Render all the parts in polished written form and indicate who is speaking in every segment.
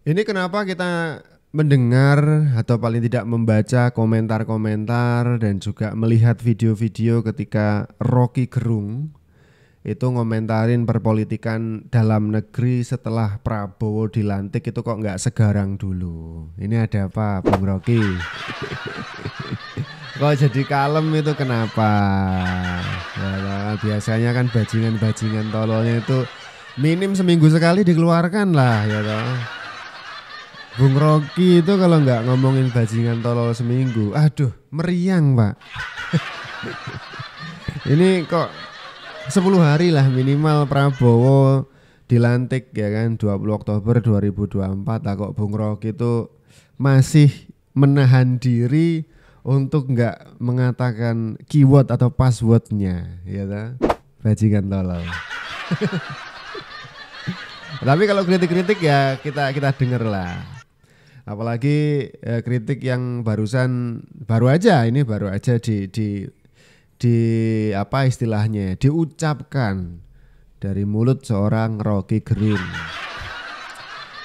Speaker 1: Ini kenapa kita mendengar atau paling tidak membaca komentar-komentar dan juga melihat video-video ketika Rocky Gerung itu ngomentarin perpolitikan dalam negeri setelah Prabowo dilantik itu kok nggak segarang dulu. Ini ada apa, Bung Rocky? Kok jadi kalem itu kenapa? Ya, biasanya kan bajingan-bajingan tololnya itu minim seminggu sekali dikeluarkan lah ya toh. Bung Rocky itu kalau nggak ngomongin bajingan tolol seminggu, aduh meriang pak. Ini kok 10 hari lah minimal Prabowo dilantik ya kan 20 Oktober 2024 lah kok Bung Rocky itu masih menahan diri untuk nggak mengatakan keyword atau passwordnya ya kan? Bajingan tolol. Tapi kalau kritik-kritik ya kita denger lah. Apalagi kritik yang baru aja di apa istilahnya diucapkan dari mulut seorang Rocky Gerung.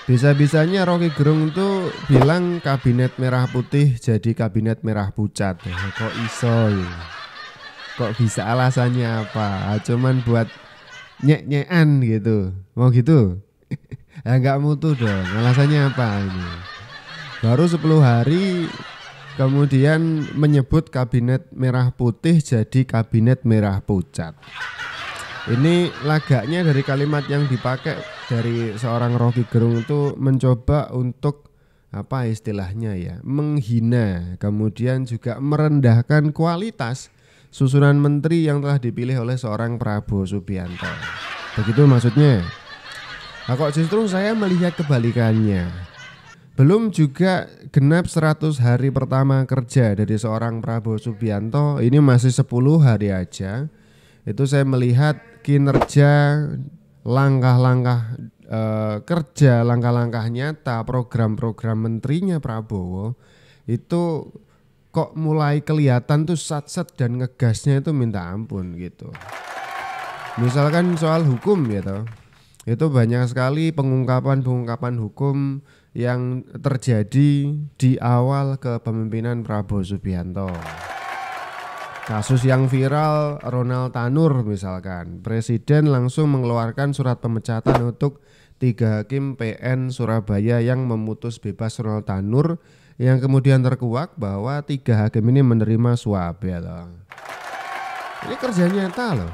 Speaker 1: Bisa-bisanya Rocky Gerung tuh bilang kabinet merah putih jadi kabinet merah pucat. Kok iso ya? Kok bisa, alasannya apa? Cuman buat nyek-nyekan gitu. Mau gitu? Ya nggak mutu dong. Alasannya apa ini? Baru 10 hari kemudian menyebut kabinet merah putih jadi kabinet merah pucat. Ini lagaknya dari kalimat yang dipakai dari seorang Rocky Gerung itu mencoba untuk apa istilahnya ya, menghina, kemudian juga merendahkan kualitas susunan menteri yang telah dipilih oleh seorang Prabowo Subianto. Begitu maksudnya. Nah, kok justru saya melihat kebalikannya. Belum juga genap 100 hari pertama kerja dari seorang Prabowo Subianto, ini masih 10 hari aja. Itu saya melihat kinerja, langkah-langkah kerja, langkah-langkah nyata, program-program menterinya Prabowo itu kok mulai kelihatan tuh sat-sat dan ngegasnya itu minta ampun gitu. Misalkan soal hukum gitu. Itu banyak sekali pengungkapan-pengungkapan hukum yang terjadi di awal kepemimpinan Prabowo Subianto. Kasus yang viral Ronald Tanur misalkan, Presiden langsung mengeluarkan surat pemecatan untuk 3 hakim PN Surabaya yang memutus bebas Ronald Tanur, yang kemudian terkuak bahwa 3 hakim ini menerima suap ya toh. Ini kerja nyata loh.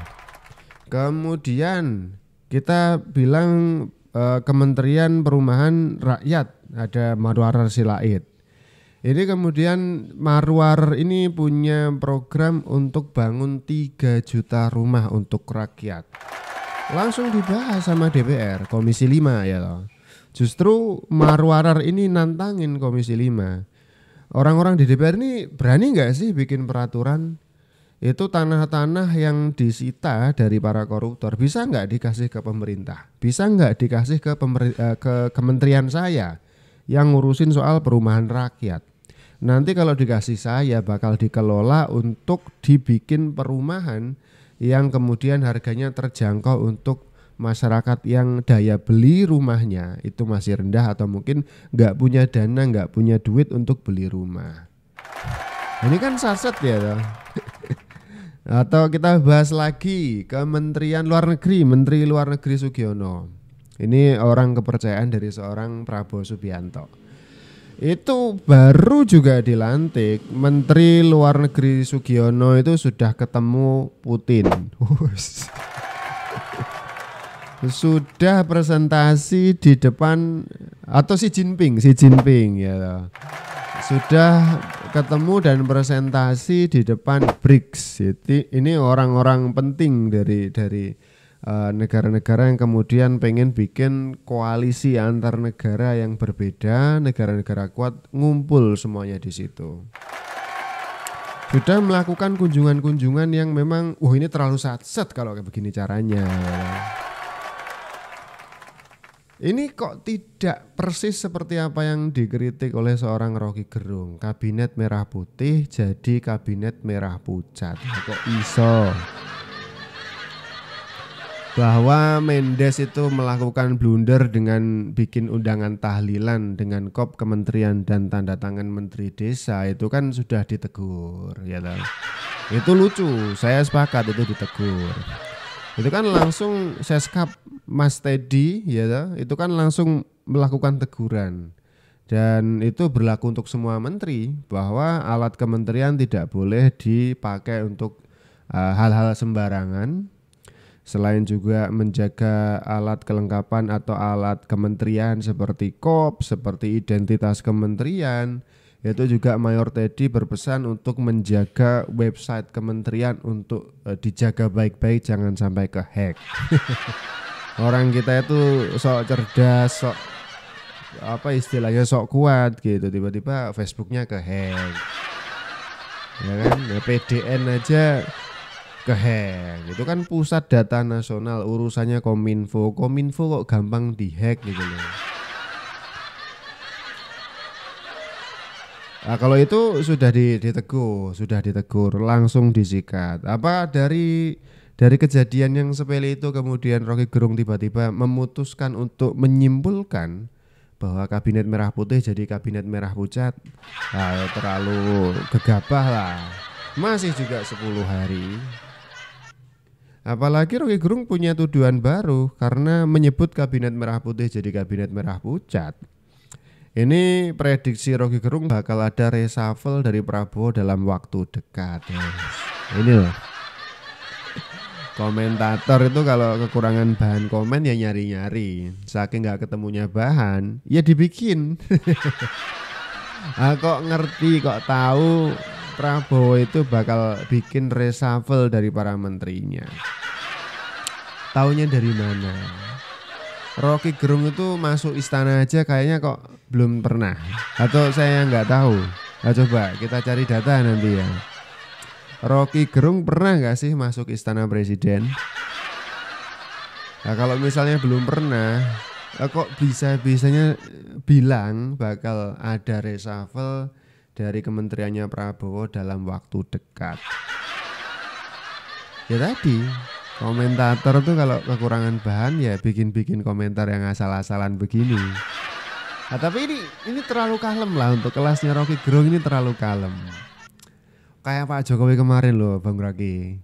Speaker 1: Kemudian kita bilang Kementerian Perumahan Rakyat ada Marwarar Sirait. Ini kemudian Marwar ini punya program untuk bangun 3 juta rumah untuk rakyat. Langsung dibahas sama DPR, Komisi 5 ya loh. Justru Marwarar ini nantangin Komisi 5. Orang-orang di DPR ini berani nggak sih bikin peraturan? Itu tanah-tanah yang disita dari para koruptor bisa nggak dikasih ke pemerintah? Bisa nggak dikasih ke kementerian saya yang ngurusin soal perumahan rakyat? Nanti kalau dikasih saya bakal dikelola untuk dibikin perumahan yang kemudian harganya terjangkau untuk masyarakat yang daya beli rumahnya itu masih rendah atau mungkin nggak punya dana, nggak punya duit untuk beli rumah. Ini kan saset ya toh. Atau kita bahas lagi Kementerian Luar Negeri, Menteri Luar Negeri Sugiono. Ini orang kepercayaan dari seorang Prabowo Subianto. Itu baru juga dilantik, Menteri Luar Negeri Sugiono itu sudah ketemu Putin. Sudah presentasi di depan atau Xi Jinping ya. Sudah ketemu dan presentasi di depan BRICS. Jadi ini orang-orang penting dari negara-negara yang kemudian pengen bikin koalisi antar negara yang berbeda, negara-negara kuat ngumpul semuanya di situ. Sudah melakukan kunjungan-kunjungan yang memang ini terlalu satset kalau kayak begini caranya. Ini kok tidak persis seperti apa yang dikritik oleh seorang Rocky Gerung. Kabinet merah putih jadi kabinet merah pucat. Kok iso? bahwa Mendes itu melakukan blunder dengan bikin undangan tahlilan dengan kop kementerian dan tanda tangan menteri desa, itu kan sudah ditegur ya toh. Itu lucu, saya sepakat itu ditegur. Itu kan langsung Seskap Mas Teddy ya toh, itu kan langsung melakukan teguran. Dan itu berlaku untuk semua menteri bahwa alat kementerian tidak boleh dipakai untuk hal-hal sembarangan. Selain juga menjaga alat kelengkapan atau alat kementerian seperti kop, seperti identitas kementerian, itu juga Mayor Teddy berpesan untuk menjaga website kementerian untuk dijaga baik-baik, jangan sampai kehack. Orang kita itu sok cerdas, sok apa istilahnya sok kuat gitu, tiba-tiba Facebooknya kehack, ya kan? PDN aja kehack, itu kan pusat data nasional, urusannya Kominfo kok gampang dihack gitu loh. Nah, kalau itu sudah ditegur, langsung disikat. Apa dari kejadian yang sepele itu kemudian Rocky Gerung tiba-tiba memutuskan untuk menyimpulkan bahwa kabinet merah putih jadi kabinet merah pucat. Nah, terlalu gegabah lah. Masih juga 10 hari. Apalagi Rocky Gerung punya tuduhan baru karena menyebut kabinet merah putih jadi kabinet merah pucat. Ini prediksi Rocky Gerung bakal ada reshuffle dari Prabowo dalam waktu dekat. Ini loh. Komentator itu kalau kekurangan bahan komen ya nyari-nyari. Saking nggak ketemunya bahan, ya dibikin. Kok ngerti, kok tahu Prabowo itu bakal bikin reshuffle dari para menterinya. Taunya dari mana? Rocky Gerung itu masuk istana aja kayaknya kok belum pernah. Atau saya nggak tahu. Nah, coba kita cari data nanti ya. Rocky Gerung pernah nggak sih masuk istana presiden? Nah, kalau misalnya belum pernah, kok bisa-bisanya bilang bakal ada reshuffle dari kementeriannya Prabowo dalam waktu dekat. Ya tadi, komentator tuh kalau kekurangan bahan ya bikin komentar yang asal-asalan begini. Nah, tapi ini terlalu kalem lah untuk kelasnya Rocky Gerung, ini terlalu kalem. Kayak Pak Jokowi kemarin loh, Bang Rocky.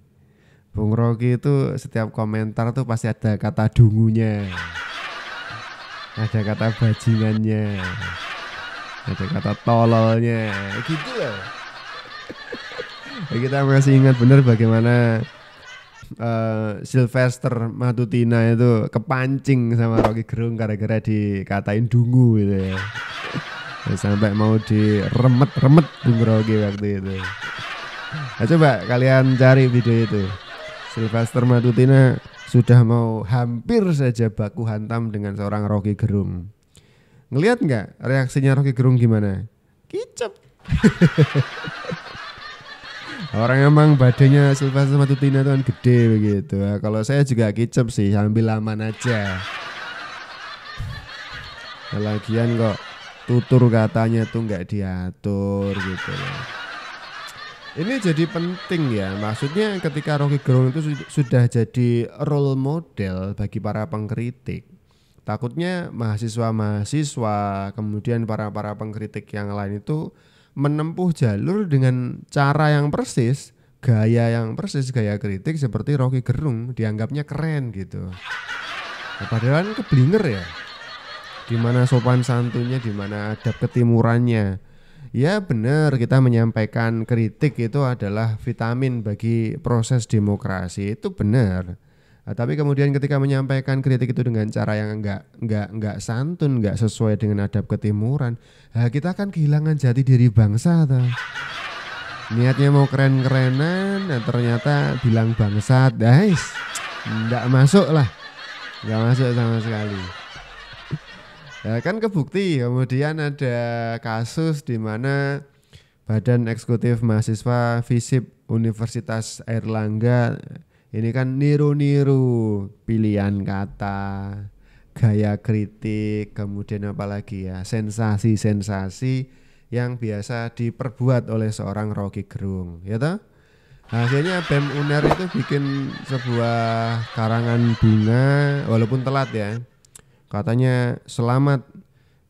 Speaker 1: Bung Rocky itu setiap komentar tuh pasti ada kata dungunya, ada kata bajingannya, ada kata tololnya, gitu loh. Kita masih ingat benar bagaimana Sylvester Matutina itu kepancing sama Rocky Gerung gara-gara dikatain dungu gitu ya. Sampai mau diremet-remet Bung Rocky waktu itu. Nah, coba kalian cari video itu. Sylvester Matutina sudah mau hampir saja baku hantam dengan seorang Rocky Gerung. Ngelihat nggak reaksinya Rocky Gerung gimana? Kicep. Orang emang badannya Sylvester Matutina itu kan gede begitu. Nah, kalau saya juga kicep sih, sambil aman aja. Lagian kok tutur katanya tuh nggak diatur gitu. Ini jadi penting ya, maksudnya ketika Rocky Gerung itu sudah jadi role model bagi para pengkritik. Takutnya mahasiswa-mahasiswa kemudian para pengkritik yang lain itu menempuh jalur dengan cara yang persis, gaya yang persis, gaya kritik seperti Rocky Gerung, dianggapnya keren gitu. Nah, padahal keblinger ya, dimana sopan santunnya, dimana adab ketimurannya. Ya benar, kita menyampaikan kritik itu adalah vitamin bagi proses demokrasi, itu benar. Nah, tapi kemudian ketika menyampaikan kritik itu dengan cara yang enggak santun, enggak sesuai dengan adab ketimuran, nah kita kan kehilangan jati diri bangsa tuh. Niatnya mau keren-kerenan, nah ternyata bilang bangsat, guys, enggak masuk lah, enggak masuk sama sekali. Ya kan kebukti, kemudian ada kasus di mana Badan Eksekutif Mahasiswa FISIP Universitas Airlangga ini kan niru-niru pilihan kata, gaya kritik, kemudian apalagi ya, sensasi-sensasi yang biasa diperbuat oleh seorang Rocky Gerung, ya toh? Akhirnya BEM UNER itu bikin sebuah karangan bunga walaupun telat ya. Katanya selamat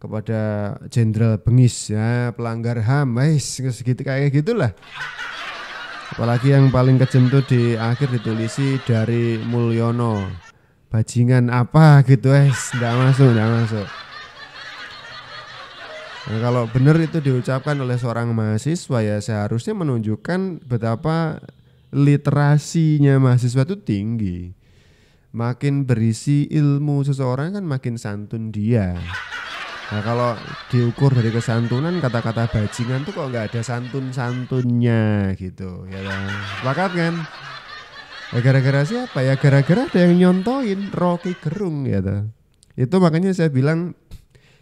Speaker 1: kepada Jenderal Bengis ya, pelanggar HAM, segitu kayak gitulah. Apalagi yang paling kejam tuh di akhir ditulisi dari Mulyono, bajingan apa gitu, nggak masuk. Nah, kalau benar itu diucapkan oleh seorang mahasiswa ya seharusnya menunjukkan betapa literasinya mahasiswa itu tinggi. Makin berisi ilmu seseorang kan makin santun dia. Nah kalau diukur dari kesantunan, kata-kata bajingan tuh kok nggak ada santun-santunnya gitu ya kan? Sepakat kan? Ya gara-gara siapa ya? Gara-gara ada yang nyontoin Rocky Gerung gitu. Itu makanya saya bilang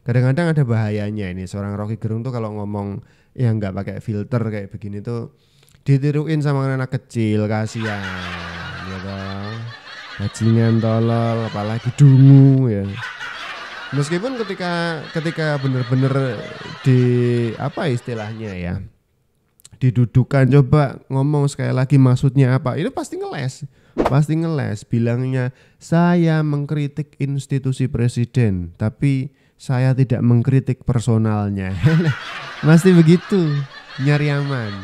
Speaker 1: kadang-kadang ada bahayanya ini seorang Rocky Gerung tuh kalau ngomong yang nggak pakai filter kayak begini tuh ditiruin sama anak kecil, kasihan gitu. Bajingan, tolol, apalagi dungu ya. Meskipun ketika benar-benar di apa istilahnya ya, didudukan coba ngomong sekali lagi maksudnya apa, itu pasti ngeles bilangnya saya mengkritik institusi presiden tapi saya tidak mengkritik personalnya. Pasti begitu, nyari aman.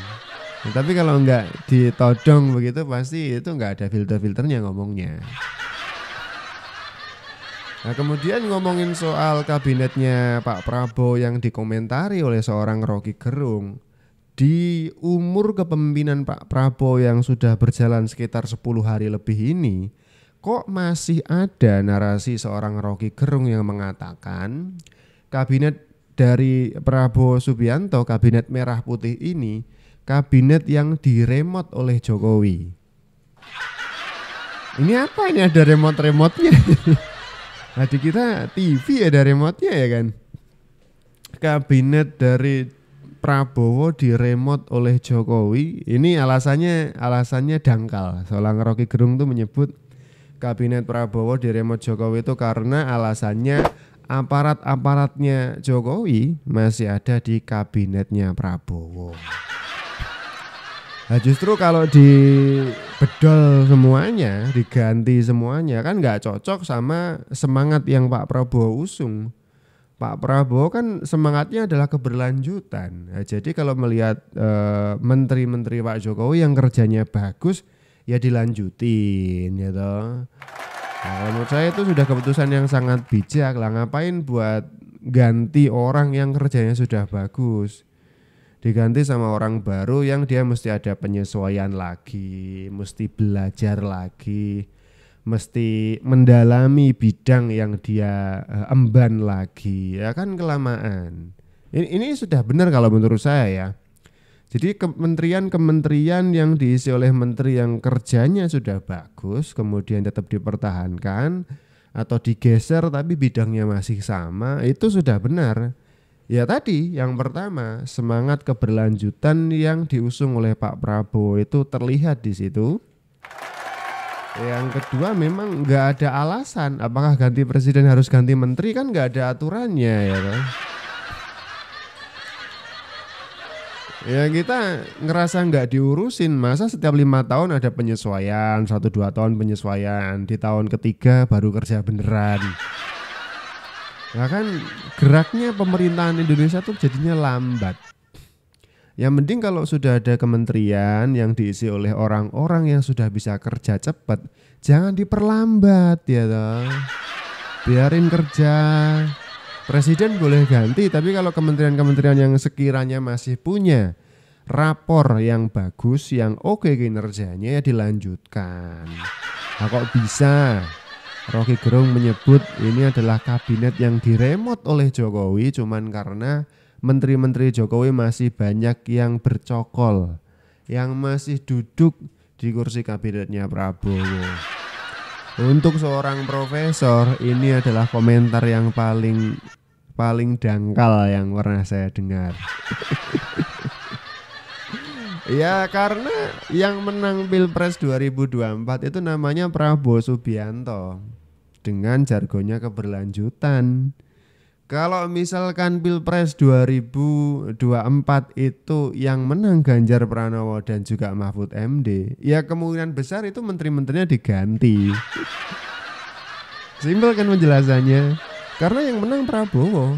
Speaker 1: Nah, tapi kalau nggak ditodong begitu pasti itu nggak ada filter-filternya ngomongnya. Nah kemudian ngomongin soal kabinetnya Pak Prabowo yang dikomentari oleh seorang Rocky Gerung. Di umur kepemimpinan Pak Prabowo yang sudah berjalan sekitar 10 hari lebih ini, kok masih ada narasi seorang Rocky Gerung yang mengatakan kabinet dari Prabowo Subianto, kabinet merah putih ini, kabinet yang diremot oleh Jokowi. Ini apa ini, ada remote-remotenya? Nah di kita TV ada remote-nya ya kan. Kabinet dari Prabowo diremot oleh Jokowi. Ini alasannya dangkal. Seorang Rocky Gerung tuh menyebut kabinet Prabowo diremot Jokowi itu karena alasannya aparat-aparatnya Jokowi masih ada di kabinetnya Prabowo. Nah justru kalau dibedol semuanya, diganti semuanya kan nggak cocok sama semangat yang Pak Prabowo usung. Pak Prabowo kan semangatnya adalah keberlanjutan. Nah, jadi kalau melihat menteri-menteri Pak Jokowi yang kerjanya bagus, ya dilanjutin ya toh. Nah, menurut saya itu sudah keputusan yang sangat bijak lah. Ngapain buat ganti orang yang kerjanya sudah bagus, diganti sama orang baru yang dia mesti ada penyesuaian lagi, mesti belajar lagi, mesti mendalami bidang yang dia emban lagi, ya kan kelamaan. Ini sudah benar kalau menurut saya ya. Jadi kementerian-kementerian yang diisi oleh menteri yang kerjanya sudah bagus kemudian tetap dipertahankan atau digeser tapi bidangnya masih sama, itu sudah benar. Ya tadi yang pertama, semangat keberlanjutan yang diusung oleh Pak Prabowo itu terlihat di situ. Yang kedua memang nggak ada alasan apakah ganti presiden harus ganti menteri, kan nggak ada aturannya ya kan? Ya kita ngerasa nggak diurusin, masa setiap 5 tahun ada penyesuaian, 1-2 tahun penyesuaian, di tahun ketiga baru kerja beneran. Nah kan geraknya pemerintahan Indonesia tuh jadinya lambat. Yang penting kalau sudah ada kementerian yang diisi oleh orang-orang yang sudah bisa kerja cepat, jangan diperlambat ya toh. Biarin kerja. Presiden boleh ganti, tapi kalau kementerian-kementerian yang sekiranya masih punya rapor yang bagus, yang oke kinerjanya, ya dilanjutkan. Nah kok bisa Rocky Gerung menyebut ini adalah kabinet yang diremot oleh Jokowi cuman karena menteri-menteri Jokowi masih banyak yang bercokol, yang masih duduk di kursi kabinetnya Prabowo. Untuk seorang profesor, ini adalah komentar yang paling dangkal yang pernah saya dengar. Ya karena yang menang Pilpres 2024 itu namanya Prabowo Subianto dengan jargonnya keberlanjutan. Kalau misalkan Pilpres 2024 itu yang menang Ganjar Pranowo dan juga Mahfud MD, ya kemungkinan besar itu menteri-menterinya diganti. Simpel kan penjelasannya. Karena yang menang Prabowo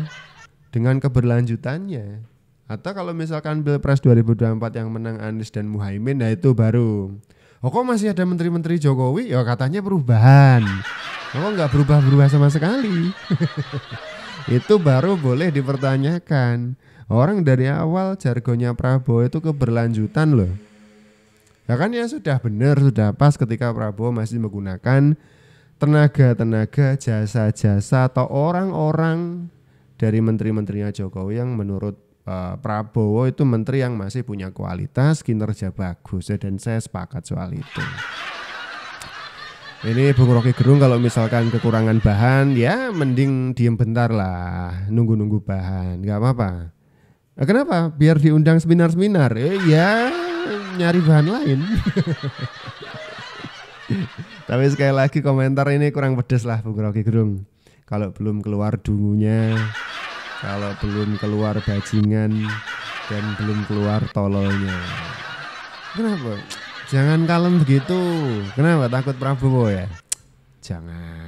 Speaker 1: dengan keberlanjutannya. Atau kalau misalkan Pilpres 2024 yang menang Anies dan Muhaimin, nah itu baru. Oh kok masih ada menteri-menteri Jokowi? Ya katanya perubahan. Oh nggak berubah-berubah sama sekali. Itu baru boleh dipertanyakan. Orang dari awal jargonnya Prabowo itu keberlanjutan loh. Ya kan ya sudah benar, sudah pas ketika Prabowo masih menggunakan tenaga-tenaga, jasa-jasa atau orang-orang dari menteri-menterinya Jokowi yang menurut Prabowo itu menteri yang masih punya kualitas, kinerja bagus ya, dan saya sepakat soal itu. Ini Bung Rocky Gerung kalau misalkan kekurangan bahan ya mending diem bentar lah, nunggu-nunggu bahan, nggak apa-apa. Nah, kenapa? Biar diundang seminar-seminar. Ya nyari bahan lain. Tapi sekali lagi komentar ini kurang pedes lah Bung Rocky Gerung. Kalau belum keluar dungunya, kalau belum keluar bajingan, dan belum keluar tololnya. Kenapa? Jangan kalem begitu. Kenapa? Takut Prabowo ya? Jangan.